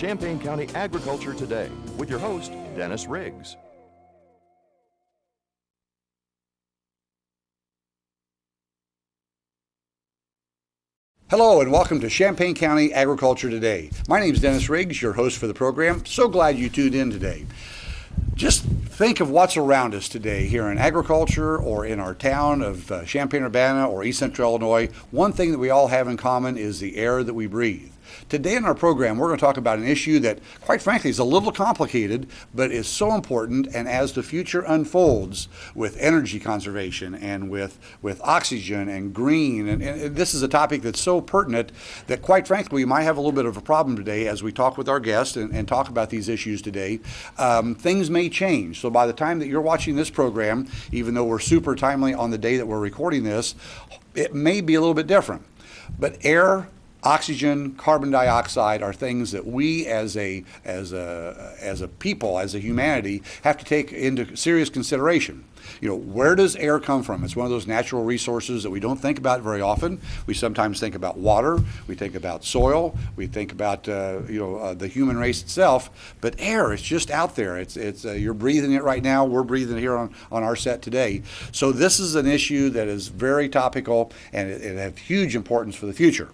Champaign County Agriculture Today with your host, Dennis Riggs. Hello and welcome to Champaign County Agriculture Today. My name is Dennis Riggs, your host for the program. So glad you tuned in today. Just think of what's around us today here in agriculture or in our town of Champaign-Urbana or East Central Illinois. One thing that we all have in common is the air that we breathe. Today in our program, we're going to talk about an issue that, quite frankly, is a little complicated, but is so important. And as the future unfolds with energy conservation and with oxygen and green, and this is a topic that's so pertinent that, quite frankly, we might have a little bit of a problem today as we talk with our guests and talk about these issues today. Things may change. So by the time that you're watching this program, even though we're super timely on the day that we're recording this, it may be a little bit different. But air, oxygen, carbon dioxide are things that we as a people, as a humanity, have to take into serious consideration. You know, where does air come from? It's one of those natural resources that we don't think about very often. We sometimes think about water, we think about soil, we think about the human race itself, but air is just out there. It's you're breathing it right now. We're breathing it here on our set today. So this is an issue that is very topical and it has huge importance for the future.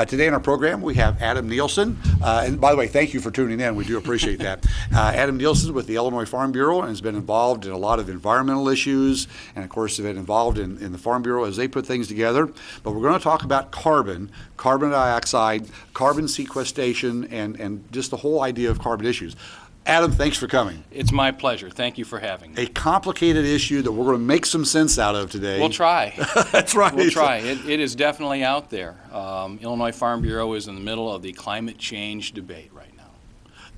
Today in our program, we have Adam Nielsen. And by the way, thank you for tuning in. We do appreciate that. Adam Nielsen with the Illinois Farm Bureau and has been involved in a lot of environmental issues and, of course, have been involved in the Farm Bureau as they put things together. But we're going to talk about carbon dioxide, carbon sequestration, and just the whole idea of carbon issues. Adam, thanks for coming. It's my pleasure. Thank you for having me. A complicated issue that we're going to make some sense out of today. We'll try. That's right. We'll try. It is definitely out there. Illinois Farm Bureau is in the middle of the climate change debate right now.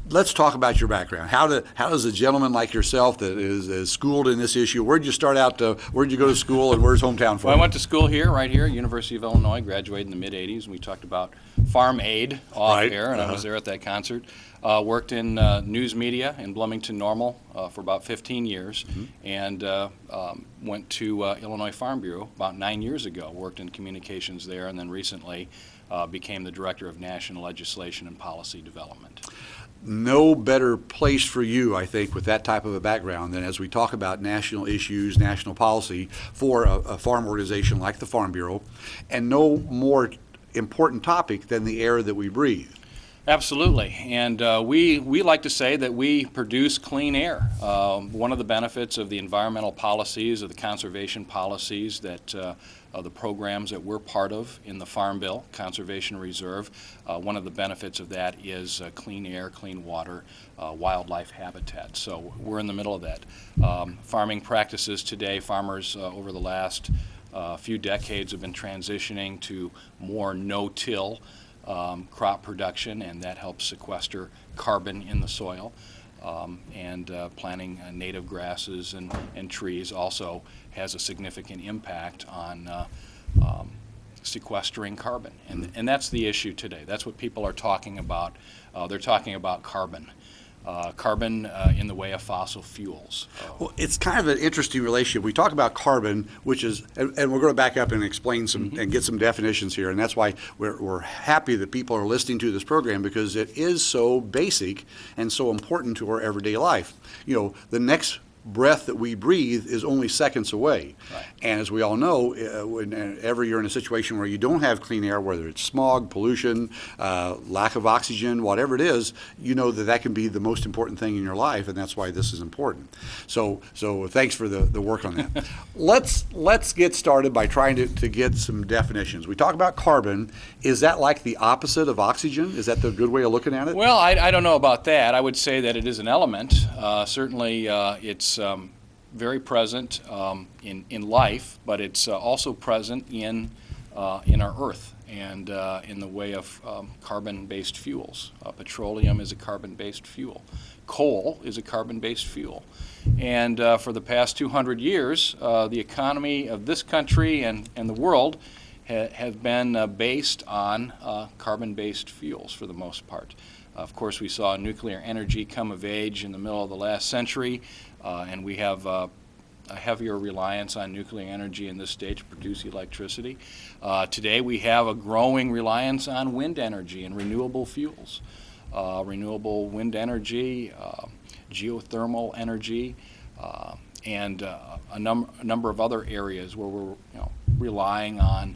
Let's talk about your background. How does a gentleman like yourself that is schooled in this issue, where'd you start out, where'd you go to school, and where's hometown from? Well, I went to school here, right here, University of Illinois, graduated in the mid-'80s, and we talked about farm aid off air, and I was there at that concert. Worked in news media in Bloomington Normal for about 15 years, and went to Illinois Farm Bureau about 9 years ago. Worked in communications there, and then recently became the Director of National Legislation and Policy Development. No better place for you, I think, with that type of a background than as we talk about national issues, national policy for a farm organization like the Farm Bureau, and no more important topic than the air that we breathe. Absolutely, and we like to say that we produce clean air. One of the benefits of the environmental policies, of the conservation policies that the programs that we're part of in the Farm Bill, Conservation Reserve, one of the benefits of that is clean air, clean water, wildlife habitat. So we're in the middle of that. Farming practices today, farmers over the last few decades have been transitioning to more no-till crop production, and that helps sequester carbon in the soil. Planting native grasses and trees also has a significant impact on sequestering carbon. And that's the issue today. That's what people are talking about. They're talking about carbon. Carbon in the way of fossil fuels. Well, it's kind of an interesting relationship. We talk about carbon, which is, and we're going to back up and explain some and get some definitions here, and that's why we're happy that people are listening to this program, because it is so basic and so important to our everyday life. You know, the next breath that we breathe is only seconds away. Right. And as we all know, whenever you're in a situation where you don't have clean air, whether it's smog, pollution, lack of oxygen, whatever it is, you know that can be the most important thing in your life, and that's why this is important. So thanks for the work on that. Let's get started by trying to get some definitions. We talk about carbon. Is that like the opposite of oxygen? Is that the good way of looking at it? Well, I don't know about that. I would say that it is an element. Certainly it's very present in life, but it's also present in our earth and in the way of carbon-based fuels. Petroleum is a carbon-based fuel. Coal is a carbon-based fuel. And for the past 200 years, the economy of this country and the world have been based on carbon-based fuels for the most part. Of course, we saw nuclear energy come of age in the middle of the last century, and we have a heavier reliance on nuclear energy in this state to produce electricity. Today we have a growing reliance on wind energy and renewable fuels. renewable wind energy, geothermal energy, and a number of other areas where we're relying on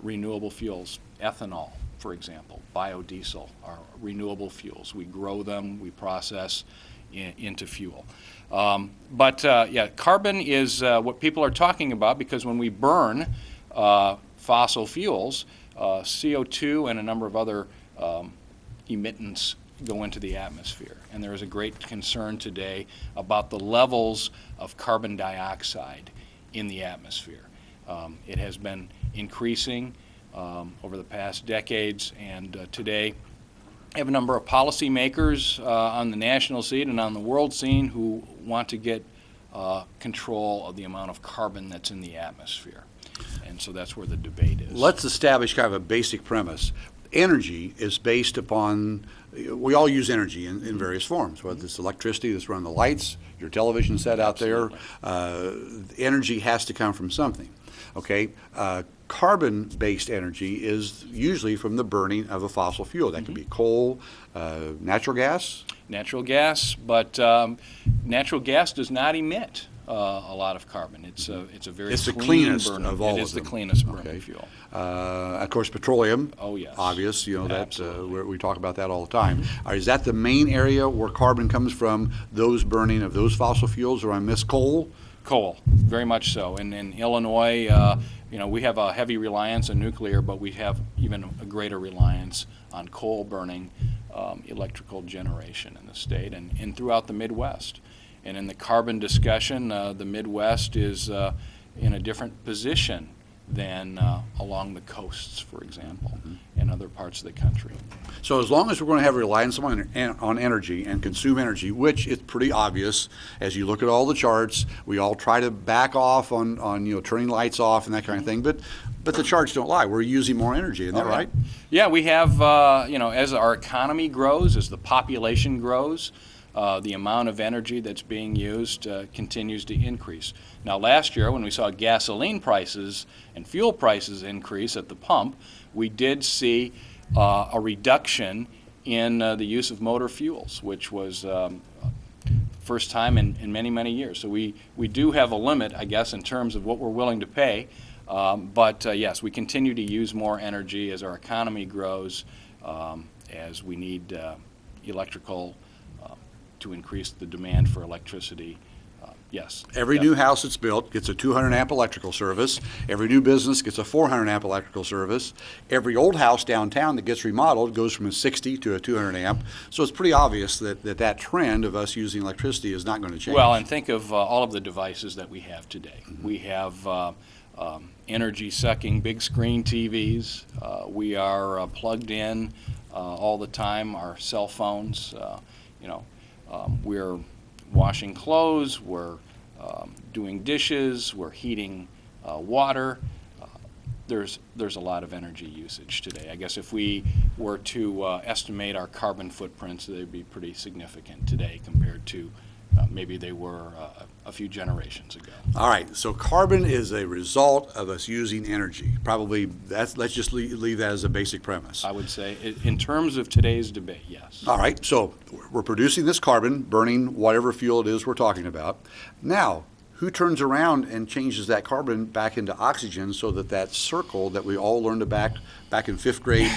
renewable fuels. Ethanol, for example, biodiesel are renewable fuels. We grow them, we process into fuel. Yeah, carbon is what people are talking about, because when we burn fossil fuels, CO2 and a number of other emittents go into the atmosphere. And there is a great concern today about the levels of carbon dioxide in the atmosphere. It has been increasing over the past decades, and today I have a number of policymakers on the national scene and on the world scene who want to get control of the amount of carbon that's in the atmosphere. And so that's where the debate is. Let's establish kind of a basic premise. Energy is based upon, we all use energy in various forms, whether it's electricity that's running the lights, your television set out there. Energy has to come from something. Okay, carbon-based energy is usually from the burning of a fossil fuel. That could be coal, natural gas. Natural gas, but natural gas does not emit a lot of carbon. It's a very It's the clean cleanest burning. of all of them. It is the cleanest burning fuel. Of course, petroleum. Oh, yes. Obvious, that Absolutely. we talk about that all the time. Is that the main area where carbon comes from? Those burning of those fossil fuels, or I miss coal? Coal, very much so. And in Illinois, we have a heavy reliance on nuclear, but we have even a greater reliance on coal burning electrical generation in the state and throughout the Midwest. And in the carbon discussion, the Midwest is in a different position than along the coasts, for example, and other parts of the country. So as long as we're going to have reliance on energy and consume energy, which is pretty obvious as you look at all the charts, we all try to back off on turning lights off and that kind of thing, but the charts don't lie. We're using more energy, isn't that right? Yeah, we have, as our economy grows, as the population grows, the amount of energy that's being used continues to increase. Now, last year, when we saw gasoline prices and fuel prices increase at the pump, we did see a reduction in the use of motor fuels, which was first time in many, many years. So we do have a limit, I guess, in terms of what we're willing to pay. But yes, we continue to use more energy as our economy grows, as we need electrical to increase the demand for electricity. Yes. Every new house that's built gets a 200 amp electrical service. Every new business gets a 400 amp electrical service. Every old house downtown that gets remodeled goes from a 60 to a 200 amp. So it's pretty obvious that trend of us using electricity is not going to change. Well, and think of all of the devices that we have today. We have energy-sucking big screen TVs. We are plugged in all the time. Our cell phones. We're washing clothes, we're doing dishes, we're heating water. There's a lot of energy usage today. I guess if we were to estimate our carbon footprints, they'd be pretty significant today compared to maybe they were a few generations ago. All right, so carbon is a result of us using energy. Probably, let's just leave that as a basic premise. I would say, in terms of today's debate, yes. All right, so we're producing this carbon, burning whatever fuel it is we're talking about. Now, who turns around and changes that carbon back into oxygen so that circle that we all learned back in fifth grade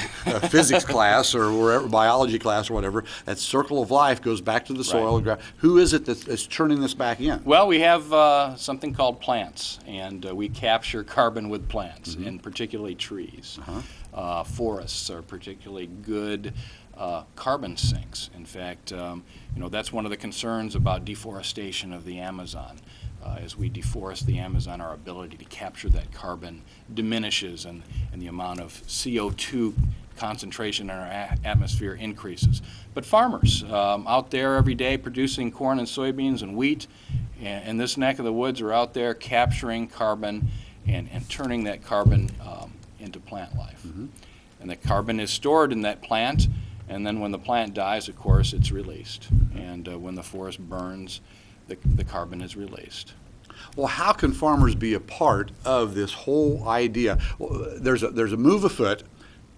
physics class or wherever, biology class or whatever, that circle of life goes back to the soil. Right. Who is it that's turning this back in? Well, we have something called plants, and we capture carbon with plants, and particularly trees. Forests are particularly good carbon sinks. In fact, that's one of the concerns about deforestation of the Amazon. As we deforest the Amazon, our ability to capture that carbon diminishes, and the amount of CO2 concentration in our atmosphere increases. But farmers out there every day producing corn and soybeans and wheat in this neck of the woods are out there capturing carbon and turning that carbon into plant life. And the carbon is stored in that plant, and then when the plant dies, of course, it's released. And when the forest burns, the carbon is released. Well, how can farmers be a part of this whole idea? Well, there's a move afoot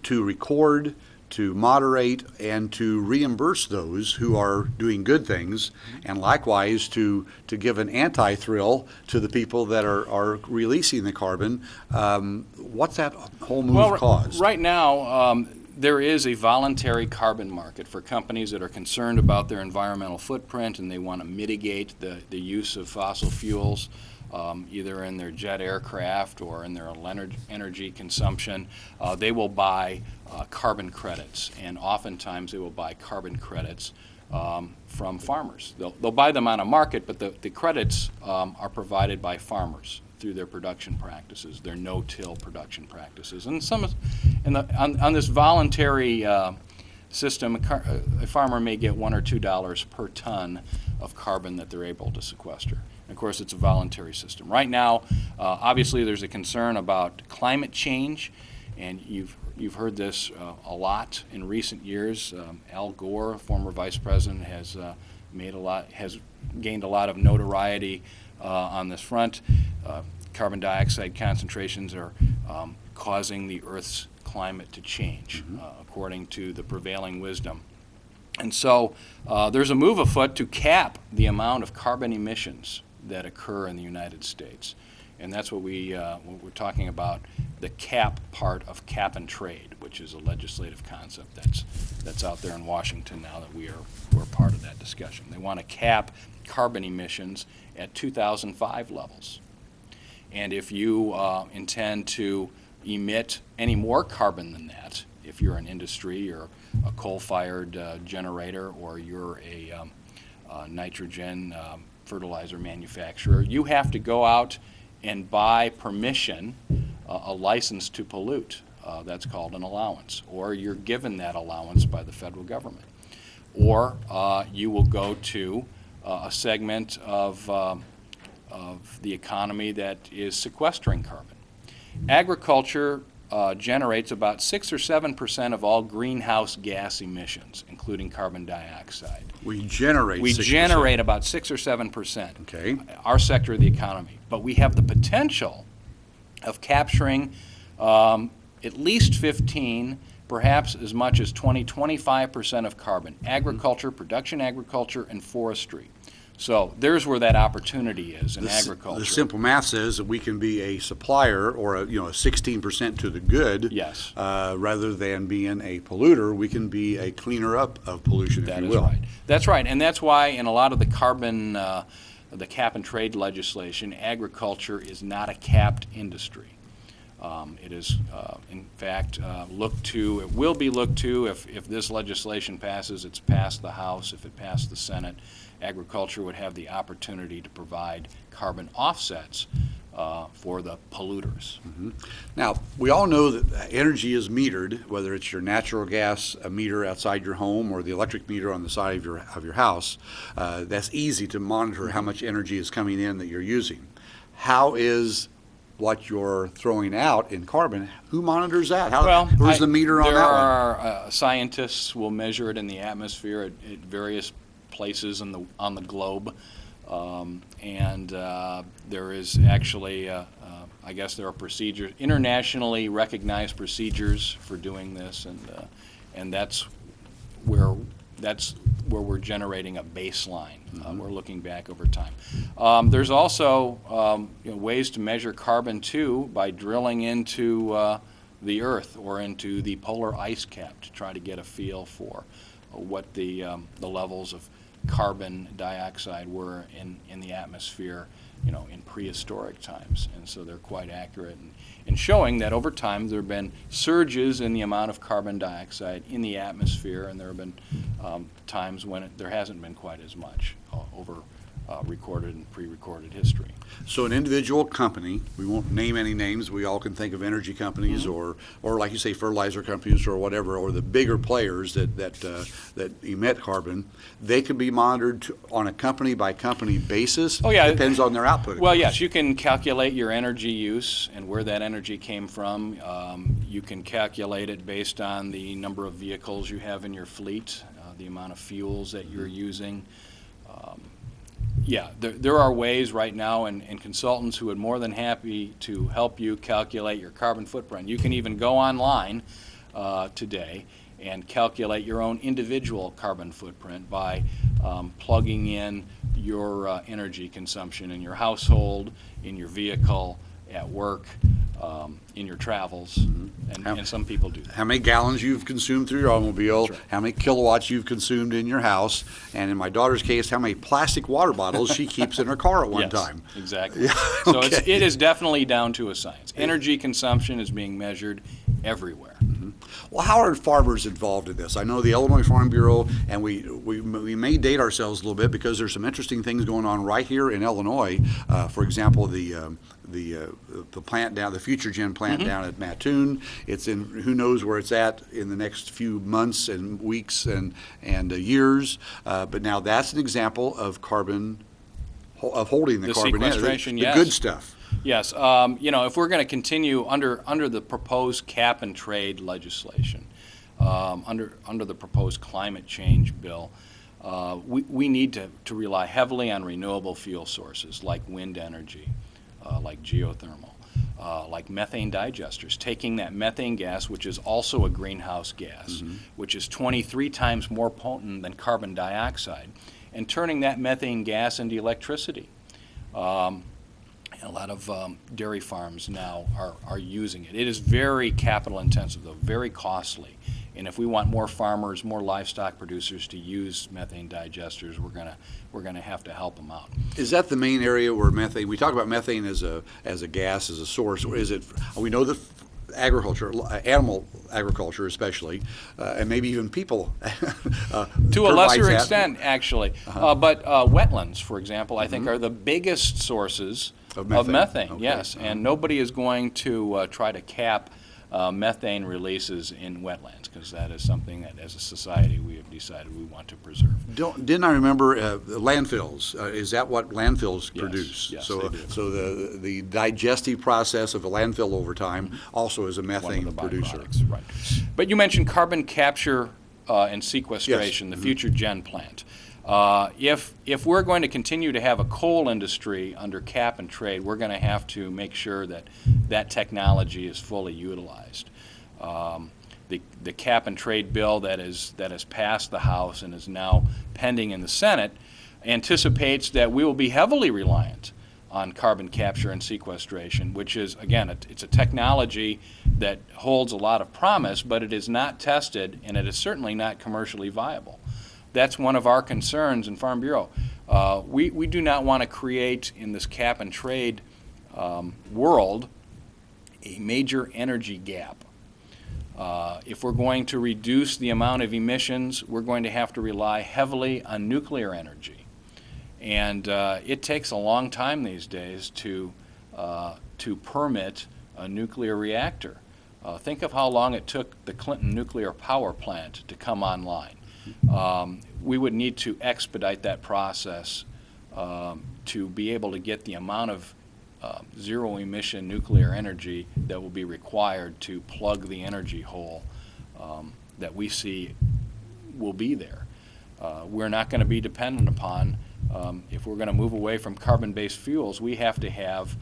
to record, to moderate and to reimburse those who are doing good things, and likewise to give an anti-thrill to the people that are releasing the carbon. What's that whole move caused? Right now, there is a voluntary carbon market for companies that are concerned about their environmental footprint and they want to mitigate the use of fossil fuels, either in their jet aircraft or in their energy consumption. They will buy carbon credits, and oftentimes they will buy carbon credits from farmers. They'll buy them on a market, but the credits are provided by farmers through their production practices, their no-till production practices. And on this voluntary system, a farmer may get $1 or $2 per ton of carbon that they're able to sequester. And of course, it's a voluntary system. Right now, obviously, there's a concern about climate change, and you've heard this a lot in recent years. Al Gore, former vice president, has gained a lot of notoriety on this front. Carbon dioxide concentrations are causing the Earth's climate to change, according to the prevailing wisdom. And so there's a move afoot to cap the amount of carbon emissions that occur in the United States. And that's what we're talking about, the cap part of cap and trade, which is a legislative concept that's out there in Washington now that we're part of that discussion. They want to cap carbon emissions at 2005 levels. And if you intend to emit any more carbon than that, if you're an industry or a coal-fired generator, or you're a nitrogen fertilizer manufacturer, you have to go out and buy permission, a license to pollute. That's called an allowance. Or you're given that allowance by the federal government. Or you will go to a segment of the economy that is sequestering carbon. Agriculture generates about 6 or 7% of all greenhouse gas emissions, including carbon dioxide. We generate 6%. Generate about 6 or 7%. Okay. Our sector of the economy. But we have the potential of capturing at least 15, perhaps as much as 25% of carbon. Agriculture, production agriculture, and forestry. So there's where that opportunity is in agriculture. The simple math says that we can be a supplier, or a 16% to the good. Yes. Rather than being a polluter, we can be a cleaner up of pollution, if you will. That is right. That's right, and that's why in a lot of the carbon, the cap and trade legislation, agriculture is not a capped industry. It is, in fact, looked to. It will be looked to if this legislation passes. It's passed the House. If it passed the Senate, agriculture would have the opportunity to provide carbon offsets for the polluters. Now, we all know that energy is metered, whether it's your natural gas meter outside your home or the electric meter on the side of your house. That's easy to monitor how much energy is coming in that you're using. How is what you're throwing out in carbon, who monitors that? Where's the meter on that one? There are scientists will measure it in the atmosphere at various places on the globe, and there is actually, I guess there are procedures, internationally recognized procedures for doing this, and that's where we're generating a baseline. We're looking back over time. There's also ways to measure carbon too by drilling into the Earth or into the polar ice cap to try to get a feel for what the levels of carbon dioxide were in the atmosphere, in prehistoric times. And so they're quite accurate in showing that over time there have been surges in the amount of carbon dioxide in the atmosphere, and there have been times when there hasn't been quite as much over recorded and pre-recorded history. So an individual company, we won't name any names, we all can think of energy companies or like you say, fertilizer companies or whatever, or the bigger players that emit carbon, they can be monitored on a company by company basis. Oh yeah, depends on their output. Well, yes, you can calculate your energy use and where that energy came from. You can calculate it based on the number of vehicles you have in your fleet, the amount of fuels that you're using. Yeah, there are ways right now, and consultants who are more than happy to help you calculate your carbon footprint. You can even go online today and calculate your own individual carbon footprint by plugging in your energy consumption in your household, in your vehicle, at work, in your travels, and some people do that. How many gallons you've consumed through your automobile, That's right. how many kilowatts you've consumed in your house, and in my daughter's case, how many plastic water bottles she keeps in her car at one Yes, time. exactly. Yeah, So okay. it is definitely down to a science. Energy consumption is being measured everywhere. Well, how are farmers involved in this? I know the Illinois Farm Bureau, and we may date ourselves a little bit because there's some interesting things going on right here in Illinois. For example, the plant down, the Future Gen plant down at Mattoon. It's in, who knows where it's at in the next few months and weeks and years. But now that's an example of carbon, of holding the carbon in, sequestration, the yes. good stuff. Yes, if we're going to continue under the proposed cap and trade legislation, under the proposed climate change bill, we need to rely heavily on renewable fuel sources like wind energy, like geothermal, like methane digesters, taking that methane gas, which is also a greenhouse gas, which is 23 times more potent than carbon dioxide, and turning that methane gas into electricity. A lot of dairy farms now are using it. It is very capital intensive, though, very costly. And if we want more farmers, more livestock producers to use methane digesters, we're gonna have to help them out. Is that the main area where methane? We talk about methane as a gas, as a source. Or is it? We know that agriculture, animal agriculture especially, and maybe even people. To a lesser that. extent, actually. But wetlands, for example, I think are the biggest sources of methane. Okay. Yes, and nobody is going to try to cap methane releases in wetlands, because that is something that as a society we have decided we want to preserve. Didn't I remember landfills? Is that what landfills Yes, produce? yes, So, they do. so the digestive process of a landfill over time also is a One of methane the producer. byproducts, right. But you mentioned carbon capture and sequestration, the Future Gen plant. If we're going to continue to have a coal industry under cap and trade, we're going to have to make sure that that technology is fully utilized. The cap and trade bill that has passed the House and is now pending in the Senate anticipates that we will be heavily reliant on carbon capture and sequestration, which is, again, it's a technology that holds a lot of promise, but it is not tested, and it is certainly not commercially viable. That's one of our concerns in Farm Bureau. We do not want to create in this cap and trade world a major energy gap. If we're going to reduce the amount of emissions, we're going to have to rely heavily on nuclear energy. And it takes a long time these days to permit a nuclear reactor. Think of how long it took the Clinton nuclear power plant to come online. We would need to expedite that process to be able to get the amount of zero-emission nuclear energy that will be required to plug the energy hole that we see will be there. We're not going to be dependent upon, if we're going to move away from carbon-based fuels, we have to have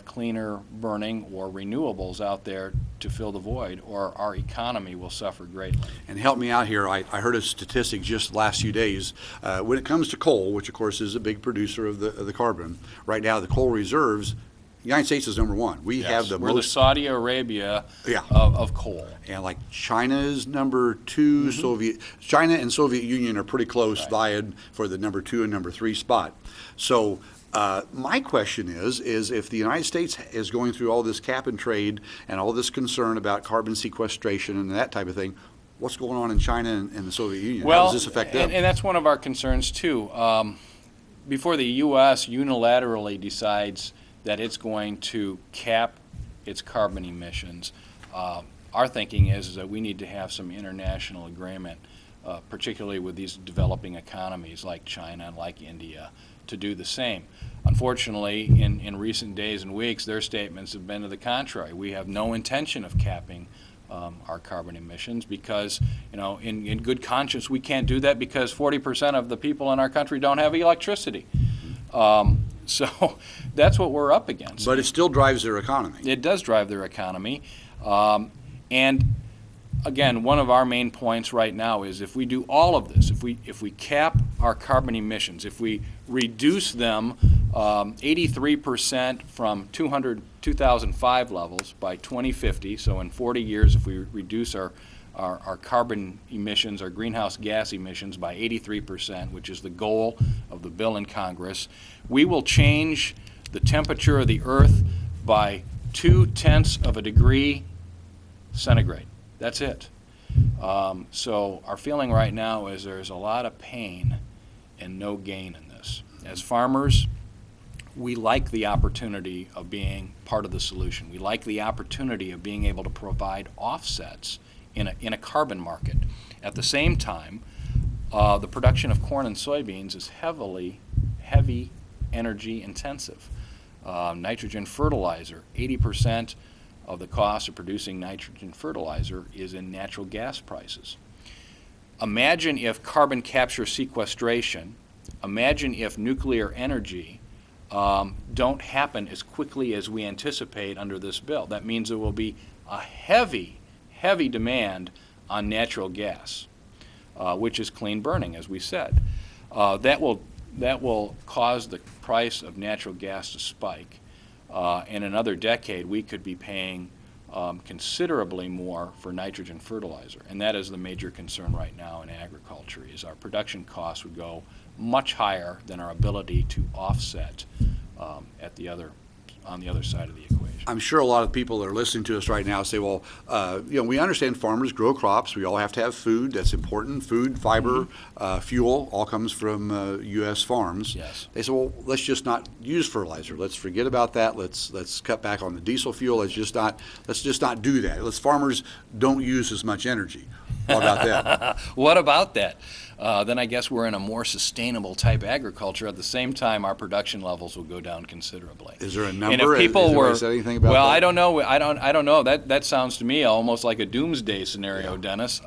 cleaner burning or renewables out there to fill the void, or our economy will suffer greatly. And help me out here. I heard a statistic just the last few days. When it comes to coal, which of course is a big producer of the carbon, right now the coal reserves, the United States is number one. We have the We're most. the Saudi Arabia Yeah. of coal. And like China is number two. China and Soviet Union are pretty close, vying for the number 2 and number 3 spot. So my question is if the United States is going through all this cap and trade and all this concern about carbon sequestration and that type of thing, what's going on in China and the Soviet Union? Well, how does this affect them? and that's one of our concerns too. Before the U.S. unilaterally decides that it's going to cap its carbon emissions, our thinking is that we need to have some international agreement, particularly with these developing economies like China and like India, to do the same. Unfortunately, in recent days and weeks, their statements have been to the contrary. We have no intention of capping our carbon emissions because, in good conscience, we can't do that because 40% of the people in our country don't have electricity. So that's what we're up against. But it still drives their economy. It does drive their economy. And again, one of our main points right now is if we do all of this, if we cap our carbon emissions, if we reduce them 83% from 2005 levels by 2050, so in 40 years if we reduce our carbon emissions, our greenhouse gas emissions by 83%, which is the goal of the bill in Congress, we will change the temperature of the Earth by 0.2 of a degree centigrade. That's it. So our feeling right now is there's a lot of pain and no gain in this. As farmers, we like the opportunity of being part of the solution. We like the opportunity of being able to provide offsets in a carbon market. At the same time, the production of corn and soybeans is heavy energy intensive. Nitrogen fertilizer, 80% of the cost of producing nitrogen fertilizer is in natural gas prices. Imagine if carbon capture sequestration, imagine if nuclear energy don't happen as quickly as we anticipate under this bill. That means there will be a heavy demand on natural gas, which is clean burning, as we said. That will cause the price of natural gas to spike. In another decade, we could be paying considerably more for nitrogen fertilizer, and that is the major concern right now in agriculture. Is our production costs would go much higher than our ability to offset on the other side of the equation. I'm sure a lot of people that are listening to us right now say, well, we understand farmers grow crops. We all have to have food. That's important. Food, fiber, fuel, all comes from U.S. farms. Yes. They say, well, let's just not use fertilizer. Let's forget about that. Let's cut back on the diesel fuel. Let's just not do that. Farmers don't use as much energy. What about that? What about that? Then I guess we're in a more sustainable type agriculture. At the same time, our production levels will go down considerably. Is there a number? And if people said anything about well, that? I don't know. I don't know. That sounds to me almost like a doomsday scenario, yeah. Dennis.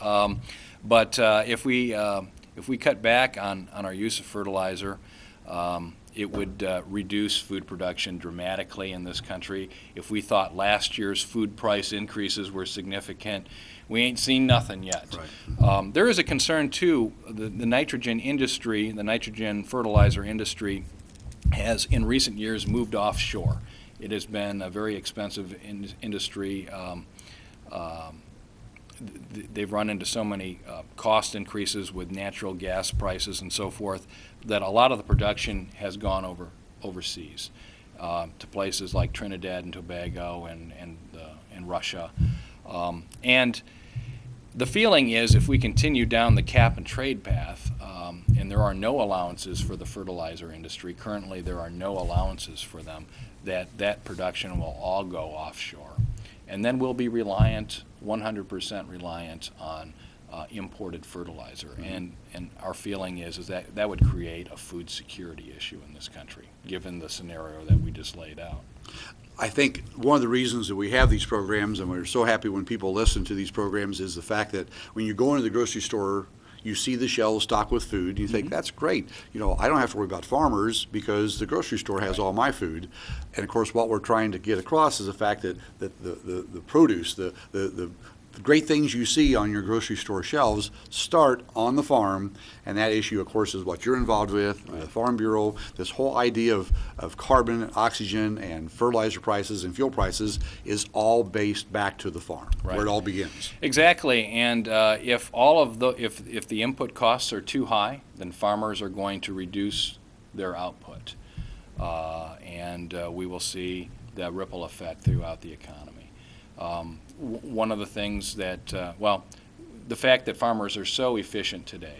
But if we cut back on our use of fertilizer, it would reduce food production dramatically in this country. If we thought last year's food price increases were significant, we ain't seen nothing yet. Right. There is a concern too. The nitrogen industry, the nitrogen fertilizer industry, has in recent years moved offshore. It has been a very expensive industry. They've run into so many cost increases with natural gas prices and so forth that a lot of the production has gone overseas to places like Trinidad and Tobago and Russia. And the feeling is if we continue down the cap and trade path, and there are no allowances for the fertilizer industry, currently there are no allowances for them, that production will all go offshore. And then we'll be 100% reliant on imported fertilizer. Mm-hmm. And our feeling is that would create a food security issue in this country, given the scenario that we just laid out. I think one of the reasons that we have these programs, and we're so happy when people listen to these programs, is the fact that when you go into the grocery store, you see the shelves stocked with food, and you think, that's great. I don't have to worry about farmers because the grocery store has all my food. And of course, what we're trying to get across is the fact that the produce, the great things you see on your grocery store shelves start on the farm, and that issue, of course, is what you're involved with, the Farm Bureau. This whole idea of carbon, oxygen, and fertilizer prices and fuel prices is all based back to the farm, right, where it all begins. Exactly, and if the input costs are too high, then farmers are going to reduce their output, and we will see that ripple effect throughout the economy. One of the things that, the fact that farmers are so efficient today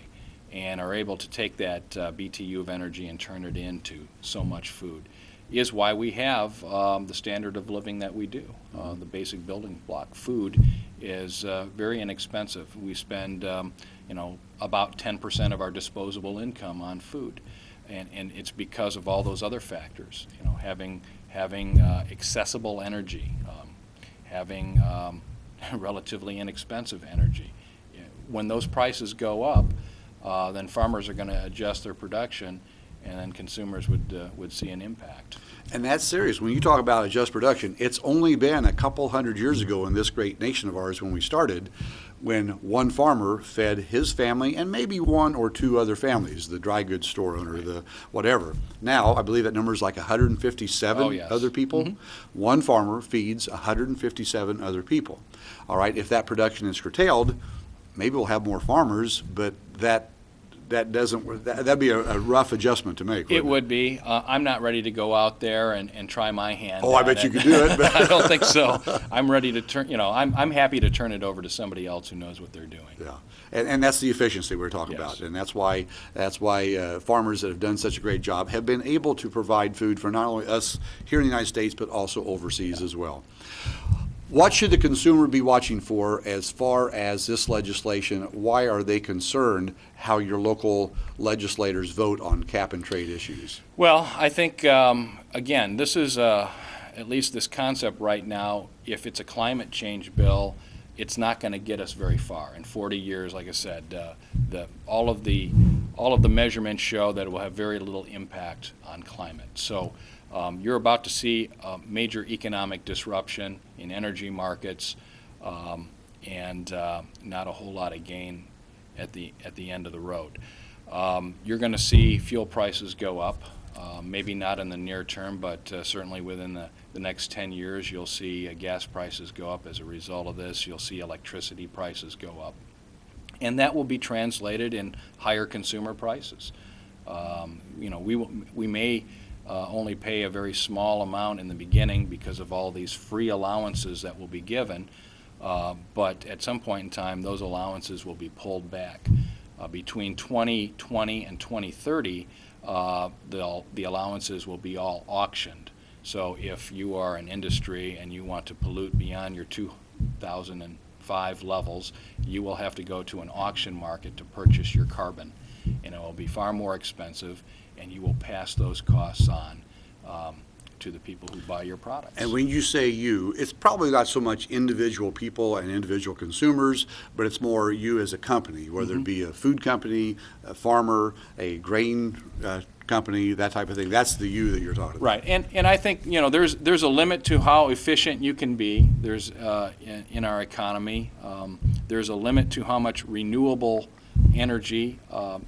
and are able to take that BTU of energy and turn it into so much food is why we have the standard of living that we do. The basic building block. Food is very inexpensive. We spend, about 10% of our disposable income on food, and it's because of all those other factors. Having accessible energy. Having relatively inexpensive energy. When those prices go up, then farmers are going to adjust their production, and then consumers would see an impact. And that's serious. When you talk about adjust production, it's only been a couple hundred years ago in this great nation of ours when we started, when one farmer fed his family and maybe one or two other families, the dry goods store owner, the whatever. Now, I believe that number is like 157 Oh, yes. other people. One farmer feeds 157 other people. All right, if that production is curtailed, maybe we'll have more farmers, but that'd be a rough adjustment to make. It would be. I'm not ready to go out there and try my hand. Oh, I bet you could do it. I don't think so. I'm ready to turn. I'm happy to turn it over to somebody else who knows what they're doing. Yeah, and that's the efficiency we're talking Yes. about, and that's why farmers that have done such a great job have been able to provide food for not only us here in the United States but also overseas as well. What should the consumer be watching for as far as this legislation? Why are they concerned how your local legislators vote on cap and trade issues? Well, I think, again, this is, at least this concept right now, if it's a climate change bill, it's not going to get us very far. In 40 years, like I said, all of the measurements show that it will have very little impact on climate. So you're about to see a major economic disruption in energy markets, and not a whole lot of gain at the end of the road. You're going to see fuel prices go up, maybe not in the near term, but certainly within the next 10 years you'll see gas prices go up as a result of this. You'll see electricity prices go up. And that will be translated in higher consumer prices. We may only pay a very small amount in the beginning because of all these free allowances that will be given, but at some point in time those allowances will be pulled back. Between 2020 and 2030, the allowances will be all auctioned. So if you are an industry and you want to pollute beyond your 2005 levels, you will have to go to an auction market to purchase your carbon, and it will be far more expensive, and you will pass those costs on to the people who buy your products. And when you say you, it's probably not so much individual people and individual consumers, but it's more you as a company, whether it be a food company, a farmer, a grain company, that type of thing. That's the you that you're talking about. Right, and I think there's a limit to how efficient you can be. There's in our economy, there's a limit to how much renewable energy.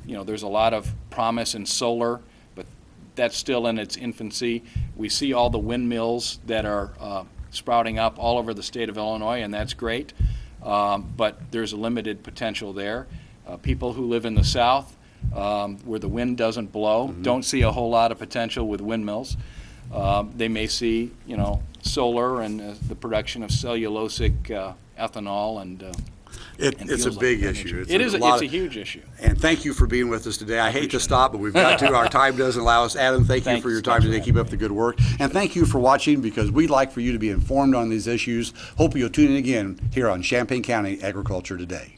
There's a lot of promise in solar, but that's still in its infancy. We see all the windmills that are sprouting up all over the state of Illinois, and that's great, but there's a limited potential there. People who live in the South, where the wind doesn't blow, don't see a whole lot of potential with windmills. They may see, solar and the production of cellulosic ethanol and It's a big issue. It's a huge issue. And thank you for being with us today. I hate to stop, but we've got to. Our time doesn't allow us. Adam, thank you for your time today. Keep up the good work. And thank you for watching, because we'd like for you to be informed on these issues. Hope you'll tune in again here on Champaign County Agriculture Today.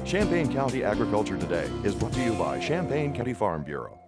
Champaign County Agriculture Today is brought to you by Champaign County Farm Bureau.